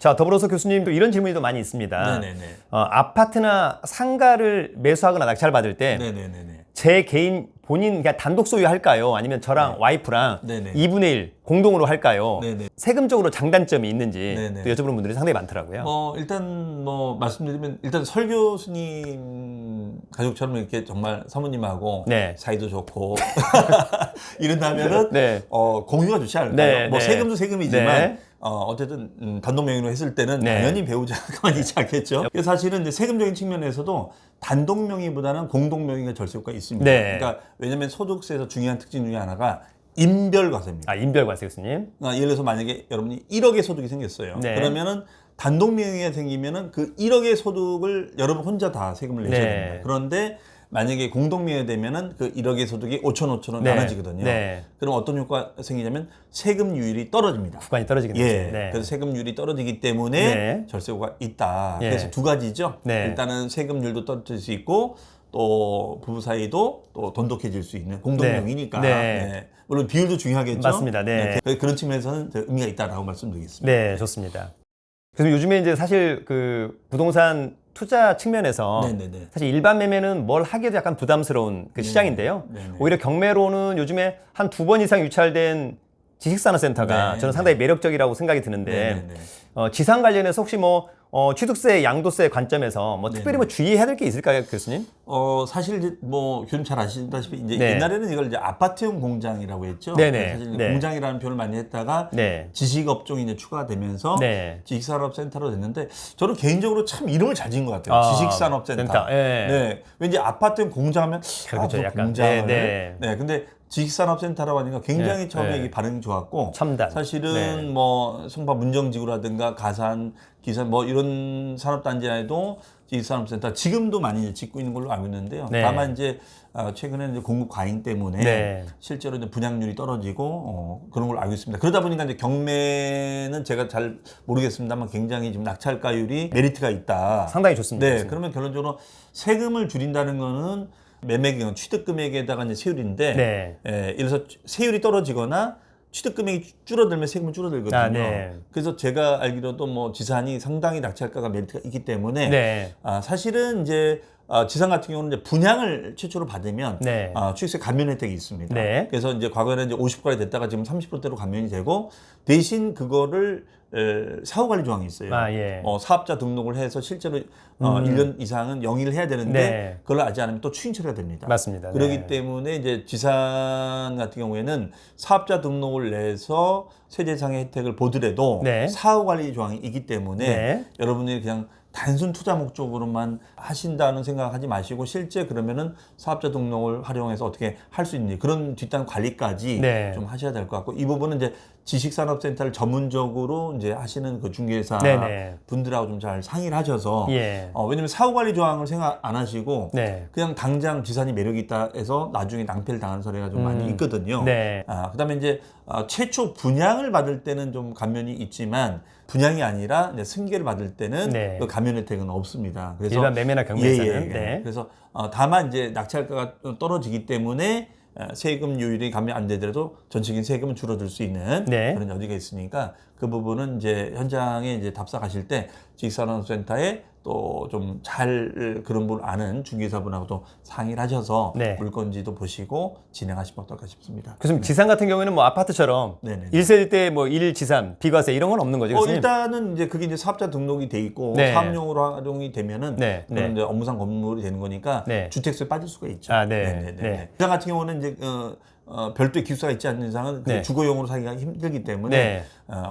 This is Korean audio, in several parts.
자, 더불어서 교수님도 이런 질문이 또 많이 있습니다. 네네네. 아파트나 상가를 매수하거나 낙찰 받을 때 네네네네. 제 개인 본인 그냥 단독 소유할까요? 아니면 저랑 와이프랑 네네. 2분의 1 공동으로 할까요? 네네. 세금적으로 장단점이 있는지 네네. 또 여쭤보는 분들이 상당히 많더라고요. 일단 말씀드리면 일단 설 교수님 가족처럼 이렇게 정말 사모님하고 네. 사이도 좋고 이런다면은 네. 공유가 좋지 않을까요? 네, 뭐 네. 세금도 세금이지만 네. 어쨌든 단독 명의로 했을 때는 네. 당연히 배우자가만 있지 않겠죠. 그래서 사실은 이제 세금적인 측면에서도 단독 명의보다는 공동 명의가 절세효과가 있습니다. 네. 그러니까 왜냐하면 소득세에서 중요한 특징 중에 하나가 인별과세입니다. 인별과세 교수님. 그러니까 예를 들어서 만약에 여러분이 1억의 소득이 생겼어요. 네. 그러면은 단독 명의가 생기면은 그 1억의 소득을 여러분 혼자 다 세금을 내셔야 네. 됩니다. 그런데 만약에 공동 명의가 되면은 그 1억의 소득이 5천 네. 나눠지거든요. 네. 그럼 어떤 효과가 생기냐면 세금률이 떨어집니다. 구간이 떨어지게 되죠. 예. 네. 그래서 세금률이 떨어지기 때문에 네. 절세효과가 있다. 예. 그래서 두 가지죠. 네. 일단은 세금률도 떨어질 수 있고 또 부부 사이도 또 돈독해질 수 있는 공동 네. 명의니까. 네. 네. 물론 비율도 중요하겠죠. 맞습니다. 네. 그런 측면에서는 의미가 있다라고 말씀드리겠습니다. 네, 좋습니다. 그래서 요즘에 이제 사실 그 부동산 투자 측면에서 네네네. 사실 일반 매매는 뭘 하기에도 약간 부담스러운 그 시장인데요. 네네. 오히려 경매로는 요즘에 한 2번 이상 유찰된 지식산업센터가 네, 저는 상당히 매력적이라고 생각이 드는데 네네네. 지상 관련해서 혹시 뭐 취득세, 양도세 관점에서 뭐 특별히 뭐 주의해야 될 게 있을까요, 교수님? 사실 이제 뭐 교수님 잘 아시다시피 이제 네. 옛날에는 이걸 이제 아파트용 공장이라고 했죠. 네네. 사실 네. 공장이라는 표현을 많이 했다가 네. 지식업종이 이제 추가되면서 네. 지식산업센터로 됐는데 저는 개인적으로 참 이름을 잘 지은 것 같아요. 아, 지식산업센터. 센터. 예. 네. 왠지 아파트용 공장하면 그렇죠, 무슨 약간. 공장을. 네, 네. 근데 지식산업센터라고 하니까 굉장히 네, 처음에 네. 이게 반응이 좋았고 첨단. 사실은 네. 뭐 송파 문정지구라든가 가산, 기산 뭐 이런 산업단지에도 지식산업센터 지금도 많이 이제 짓고 있는 걸로 알고 있는데요. 네. 다만 이제 최근에 이제 공급 과잉 때문에 네. 실제로 이제 분양률이 떨어지고 그런 걸로 알고 있습니다. 그러다 보니까 이제 경매는 제가 잘 모르겠습니다만 굉장히 지금 낙찰가율이 메리트가 있다. 상당히 좋습니다. 네, 교수님. 그러면 결론적으로 세금을 줄인다는 거는 매매금액, 취득금액에다가 이제 세율인데, 네. 예를 들어서 세율이 떨어지거나 취득금액이 줄어들면 세금은 줄어들거든요. 아, 네. 그래서 제가 알기로도 뭐 지산이 상당히 낙찰가가 메리트가 있기 때문에, 네. 사실은 이제 지산 같은 경우는 이제 분양을 최초로 받으면 네. 취득세 감면 혜택이 있습니다. 네. 그래서 이제 과거에는 이제 50%까지 됐다가 지금 30%대로 감면이 되고 대신 그거를 사후관리 조항이 있어요. 아, 예. 사업자 등록을 해서 실제로 1년 이상은 영위를 해야 되는데 네. 그걸 하지 않으면 또 추징 처리가 됩니다. 맞습니다. 그렇기 네. 때문에 이제 지산 같은 경우에는 사업자 등록을 내서 세제상의 혜택을 보더라도 네. 사후관리 조항이 있기 때문에 네. 여러분들이 그냥 단순 투자 목적으로만 하신다는 생각하지 마시고 실제 그러면은 사업자 등록을 활용해서 어떻게 할 수 있는지 그런 뒷단 관리까지 네. 좀 하셔야 될 것 같고 이 부분은 이제 지식산업센터를 전문적으로 이제 하시는 그 중개사 네네. 분들하고 좀 잘 상의를 하셔서 예. 왜냐면 사후관리 조항을 생각 안 하시고 네. 그냥 당장 지산이 매력이 있다 해서 나중에 낭패를 당하는 사례가 좀 많이 있거든요. 네. 그다음에 이제 최초 분양을 받을 때는 좀 감면이 있지만 분양이 아니라 이제 승계를 받을 때는 네. 그 감면 혜택은 없습니다. 그래서 일반 매매나 경매에서는. 예. 네. 그래서 다만 이제 낙찰가가 좀 떨어지기 때문에 세금률이 감면 안 되더라도 전체적인 세금은 줄어들 수 있는 네. 그런 여지가 있으니까 그 부분은 이제 현장에 이제 답사 가실 때 지식산업센터에 또 좀 잘 그런 분 아는 중개사분하고 또 상의를 하셔서 네. 물건지도 보시고 진행하시면 어떨까 싶습니다. 교수님 지산 같은 경우에는 뭐 아파트처럼 네네. 1세대 뭐 1지산, 비과세 이런 건 없는 거죠, 교수님? 일단은 이제 그게 이제 사업자 등록이 돼 있고 네. 사업용으로 활용이 되면은 네. 그건 네. 이제 업무상 건물이 되는 거니까 네. 주택수에 빠질 수가 있죠. 아, 네. 네네네. 네. 지산 같은 경우는 이제 별도의 기숙사가 있지 않는 이상은 그 네. 주거용으로 사기가 힘들기 때문에 네.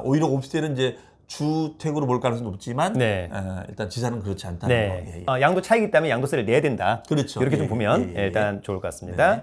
오히려 오피스텔은 이제 주택으로 볼 가능성이 높지만 네. 일단 지산은 그렇지 않다는 네. 거. 예. 양도 차이기 때문에 양도세를 내야 된다. 그렇죠. 이렇게 예, 좀 보면 예, 예. 일단 좋을 것 같습니다. 네.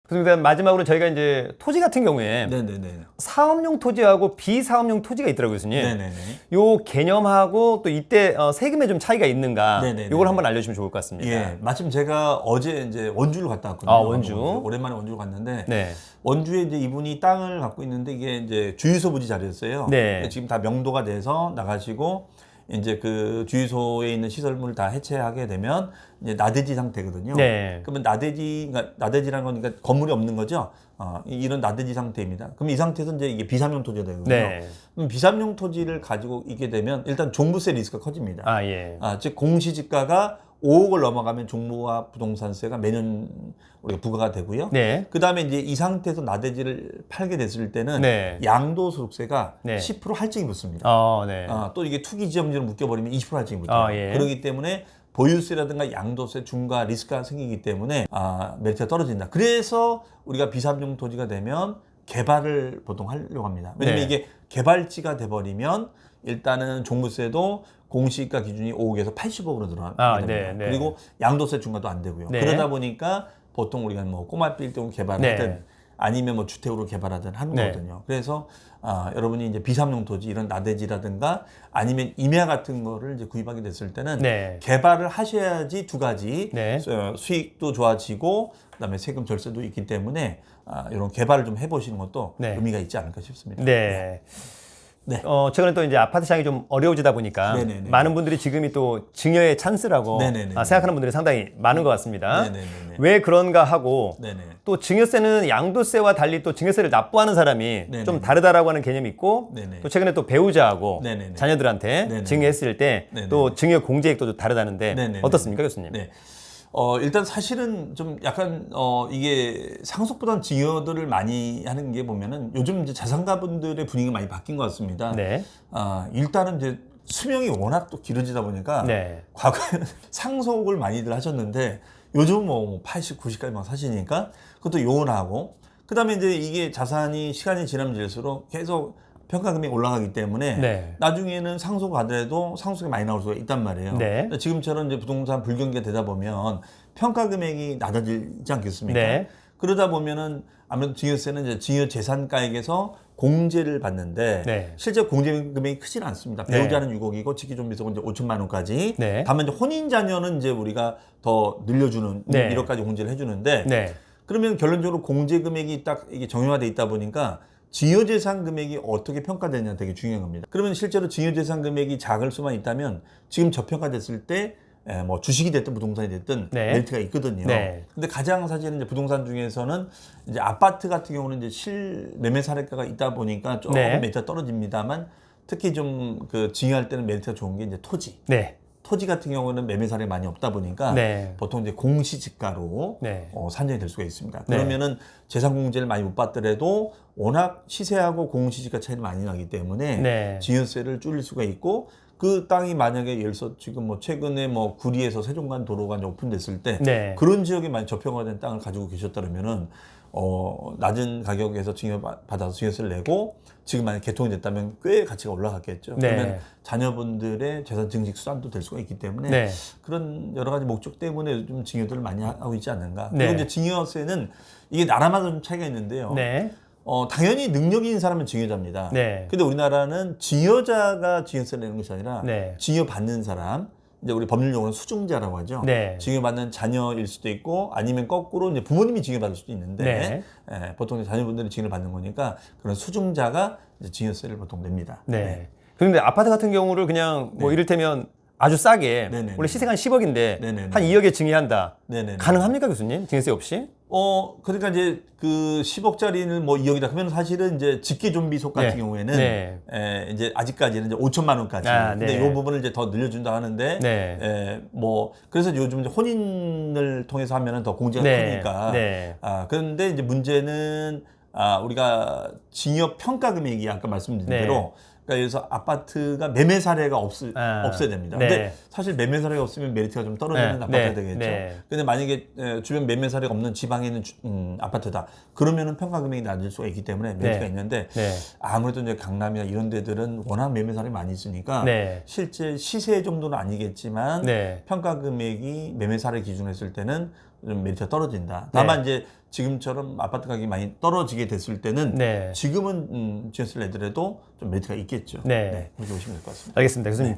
그래서 마지막으로 저희가 이제 토지 같은 경우에 네네네. 사업용 토지하고 비사업용 토지가 있더라고요, 교수님. 네네네. 요 개념하고 또 이때 세금에 좀 차이가 있는가 네네네. 요걸 한번 알려주시면 좋을 것 같습니다. 예, 마침 제가 어제 이제 원주를 갔다 왔거든요. 아, 원주. 오랜만에 원주를 갔는데 네. 원주에 이제 이분이 땅을 갖고 있는데 이게 이제 주유소 부지 자리였어요. 네. 지금 다 명도가 돼서 나가시고 이제 그 주유소에 있는 시설물을 다 해체하게 되면 이제 나대지 상태거든요. 네. 그러면 나대지라는 거니까 건물이 없는 거죠. 이런 나대지 상태입니다. 그럼 이 상태에서 이제 이게 비삼용 토지가 되거든요. 네. 그럼 비삼용 토지를 가지고 있게 되면 일단 종부세 리스크가 커집니다. 예. 즉 공시지가가 5억을 넘어가면 종부와 부동산세가 매년 우리가 부과가 되고요. 네. 그 다음에 이제 이 상태에서 나대지를 팔게 됐을 때는 네. 양도소득세가 네. 10% 할증이 붙습니다. 네. 또 이게 투기지역률로 묶여버리면 20% 할증이 붙어요. 예. 그렇기 때문에 보유세라든가 양도세 중과 리스크가 생기기 때문에 메리트가 떨어진다. 그래서 우리가 비삼용 토지가 되면 개발을 보통 하려고 합니다. 왜냐면 네. 이게 개발지가 돼버리면 일단은 종부세도 공시지가 기준이 5억에서 80억으로 늘어납니다. 네, 네. 그리고 양도세 중과도 안 되고요. 네. 그러다 보니까 보통 우리가 뭐 꼬마 빌딩으로 개발하든 네. 아니면 뭐 주택으로 개발하든 하는 네. 거거든요. 그래서 여러분이 이제 비삼용 토지 이런 나대지라든가 아니면 임야 같은 거를 이제 구입하게 됐을 때는 네. 개발을 하셔야지 두 가지 네. 수익도 좋아지고 그다음에 세금 절세도 있기 때문에 이런 개발을 좀 해보시는 것도 네. 의미가 있지 않을까 싶습니다. 네. 네. 최근에 또 이제 아파트 시장이 좀 어려워지다 보니까 네네네. 많은 분들이 지금이 또 증여의 찬스라고 네네네. 생각하는 분들이 상당히 많은 것 같습니다. 네네네. 왜 그런가 하고 네네. 또 증여세는 양도세와 달리 또 증여세를 납부하는 사람이 네네네. 좀 다르다라고 하는 개념이 있고 네네. 또 최근에 또 배우자하고 네네네. 자녀들한테 네네네. 증여했을 때 네네네. 또 증여 공제액도 좀 다르다는데 네네네. 어떻습니까, 교수님? 네. 일단 사실은 좀 약간 이게 상속보다는 증여들을 많이 하는 게 보면은 요즘 이제 자산가분들의 분위기가 많이 바뀐 것 같습니다. 네. 일단은 이제 수명이 워낙 또 길어지다 보니까 네. 과거에는 상속을 많이들 하셨는데 요즘 뭐 80, 90까지 막 사시니까 그것도 요원하고 그다음에 이제 이게 자산이 시간이 지나면 질수록 계속 평가 금액이 올라가기 때문에 네. 나중에는 상속 하더라도 상속이 많이 나올 수가 있단 말이에요. 네. 근데 지금처럼 이제 부동산 불경기가 되다 보면 평가 금액이 낮아지지 않겠습니까? 네. 그러다 보면은 아무래도 증여세는 이제 증여 재산가액에서 공제를 받는데 네. 실제 공제 금액이 크지는 않습니다. 네. 배우자는 6억이고 직계존비속은 이제 5천만 원까지. 네. 다만 이제 혼인 자녀는 이제 우리가 더 늘려주는 네. 1억까지 공제를 해주는데 네. 그러면 결론적으로 공제 금액이 딱 이게 정형화돼 있다 보니까 증여재산 금액이 어떻게 평가되느냐 되게 중요한 겁니다. 그러면 실제로 증여재산 금액이 작을 수만 있다면 지금 저평가됐을 때 뭐 주식이 됐든 부동산이 됐든 네. 메리트가 있거든요. 네. 근데 가장 사실은 이제 부동산 중에서는 이제 아파트 같은 경우는 이제 실매매 사례가가 있다 보니까 조금 네. 메리트가 떨어집니다만 특히 좀 그 증여할 때는 메리트가 좋은 게 이제 토지. 네. 토지 같은 경우는 매매 사례 많이 없다 보니까 네. 보통 이제 공시지가로 네. 산정이 될 수가 있습니다. 네. 그러면은 재산 공제를 많이 못 받더라도 워낙 시세하고 공시지가 차이가 많이 나기 때문에 네. 증여세를 줄일 수가 있고 그 땅이 만약에 예를 들어서 지금 뭐 최근에 뭐 구리에서 세종간 도로가 이제 오픈됐을 때 네. 그런 지역에 많이 저평가된 땅을 가지고 계셨다면은 낮은 가격에서 증여받아서 증여세를 내고 지금 만약 개통이 됐다면 꽤 가치가 올라갔겠죠. 네. 그러면 자녀분들의 재산 증식 수단도 될 수가 있기 때문에 네. 그런 여러 가지 목적 때문에 요즘 증여들을 많이 하고 있지 않는가. 네. 그리고 이제 증여세는 이게 나라마다 좀 차이가 있는데요. 네. 당연히 능력이 있는 사람은 증여자입니다. 네. 근데 우리나라는 증여자가 증여세 내는 것이 아니라 네. 증여받는 사람, 이제 우리 법률 용어는 수증자라고 하죠. 네. 증여받는 자녀일 수도 있고 아니면 거꾸로 이제 부모님이 증여받을 수도 있는데 보통 자녀분들이 증여를 받는 거니까 그런 수증자가 이제 증여세를 보통 냅니다. 네. 그런데 아파트 같은 경우를 그냥 뭐 이를테면 아주 싸게 네네네. 원래 시세가 한 10억인데 네네네. 한 2억에 증여한다. 네네네. 가능합니까, 교수님? 증여세 없이? 그러니까 이제 그 10억짜리는 뭐 2억이다. 그러면 사실은 이제 직계존비속 같은 네. 경우에는 네. 이제 아직까지는 이제 5천만 원까지. 근데 네. 이 부분을 이제 더 늘려준다 하는데, 네. 뭐 그래서 요즘 이제 혼인을 통해서 하면은 더 공제가 네. 크니까. 네. 그런데 이제 문제는 우리가 증여 평가 금액이 아까 말씀드린 네. 대로. 그러니까 그래서 아파트가 매매 사례가 없어야 됩니다. 네. 근데 사실 매매 사례가 없으면 메리트가 좀 떨어지는 네. 아파트가 네. 되겠죠. 네. 근데 만약에 주변 매매 사례가 없는 지방에 있는 아파트다. 그러면은 평가 금액이 낮을 수가 있기 때문에 메리트가 네. 있는데 네. 아무래도 이제 강남이나 이런 데들은 워낙 매매 사례가 많이 있으니까 네. 실제 시세 정도는 아니겠지만 네. 평가 금액이 매매 사례 기준으로 했을 때는 좀 메리트가 떨어진다. 다만 이제 지금처럼 아파트 가격이 많이 떨어지게 됐을 때는 네. 지금은 증여세를 내더라도 좀 메리트가 있겠죠. 네. 그렇게 보시면 될 것 같습니다. 알겠습니다, 교수님.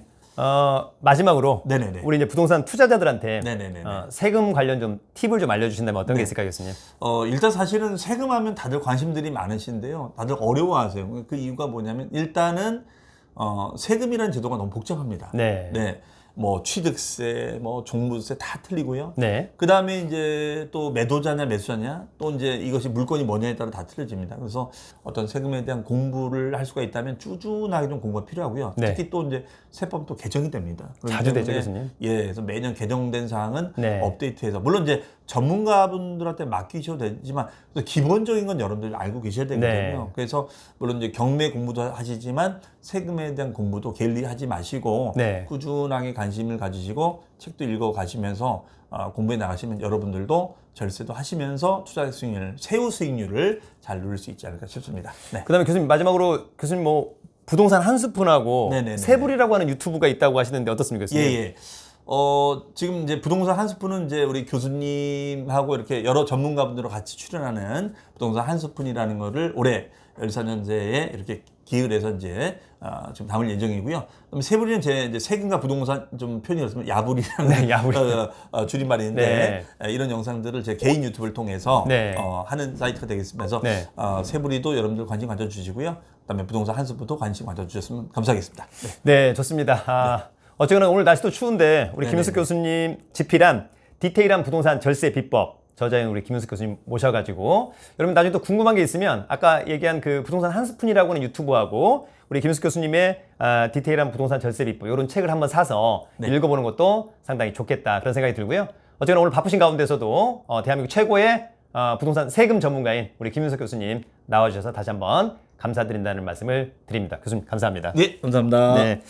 마지막으로 네네네. 우리 이제 부동산 투자자들한테 네네네. 세금 관련 좀 팁을 좀 알려주신다면 어떤 게 네. 있을까요, 교수님? 일단 사실은 세금하면 다들 관심들이 많으신데요. 다들 어려워하세요. 그 이유가 뭐냐면 일단은 세금이라는 제도가 너무 복잡합니다. 네. 네. 뭐 취득세, 뭐 종부세 다 틀리고요. 네. 그 다음에 이제 또 매도자냐 매수자냐 또 이제 이것이 물건이 뭐냐에 따라 다 틀려집니다. 그래서 어떤 세금에 대한 공부를 할 수가 있다면 꾸준하게 좀 공부가 필요하고요. 네. 특히 또 이제 세법도 개정이 됩니다. 그렇기 자주 되죠, 때문에 교수님. 예, 그래서 매년 개정된 사항은 네. 업데이트해서 물론 이제 전문가분들한테 맡기셔도 되지만 기본적인 건 여러분들 알고 계셔야 되거든요. 네. 그래서 물론 이제 경매 공부도 하시지만 세금에 대한 공부도 게을리하지 마시고 네. 꾸준하게 관심을 가지시고 책도 읽어 가시면서 공부해 나가시면 여러분들도 절세도 하시면서 투자 수익률, 세후 수익률을 잘 누릴 수 있지 않을까 싶습니다. 네. 그다음에 교수님 마지막으로 교수님 뭐 부동산 한 스푼하고 네네네. 세불이라고 하는 유튜브가 있다고 하시는데 어떻습니까, 교수님? 예. 지금 이제 부동산 한 스푼은 이제 우리 교수님하고 이렇게 여러 전문가분들과 같이 출연하는 부동산 한 스푼이라는 거를 올해 14년제에 이렇게 기획을 해서 이제 지금 담을 예정이고요. 그럼 세불이는 제 이제 세금과 부동산 좀 표현이 그렇습니다. 야불이라는 네, 야불. 줄임말인데 이런 영상들을 제 개인 유튜브를 통해서 네. 하는 사이트가 되겠습니다. 그래서 네. 세불이도 여러분들 관심 가져주시고요. 그다음에 부동산 한 스푼도 관심 가져주셨으면 감사하겠습니다. 네. 네, 좋습니다. 어쨌거나 오늘 날씨도 추운데 우리 네네네. 김윤석 교수님 집필한 디테일한 부동산 절세 비법 저자인 우리 김윤석 교수님 모셔가지고 여러분 나중에 또 궁금한 게 있으면 아까 얘기한 그 부동산 한 스푼이라고 하는 유튜브하고 우리 김윤석 교수님의 디테일한 부동산 절세 비법 이런 책을 한번 사서 읽어보는 것도 상당히 좋겠다 그런 생각이 들고요. 어쨌거나 오늘 바쁘신 가운데서도 대한민국 최고의 부동산 세금 전문가인 우리 김윤석 교수님 나와주셔서 다시 한번 감사드린다는 말씀을 드립니다. 교수님 감사합니다. 네, 감사합니다. 네.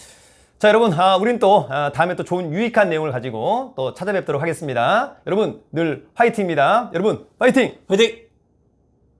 자, 여러분, 우린 또 다음에 또 좋은 유익한 내용을 가지고 또 찾아뵙도록 하겠습니다. 여러분 늘 화이팅입니다. 여러분 화이팅! 화이팅!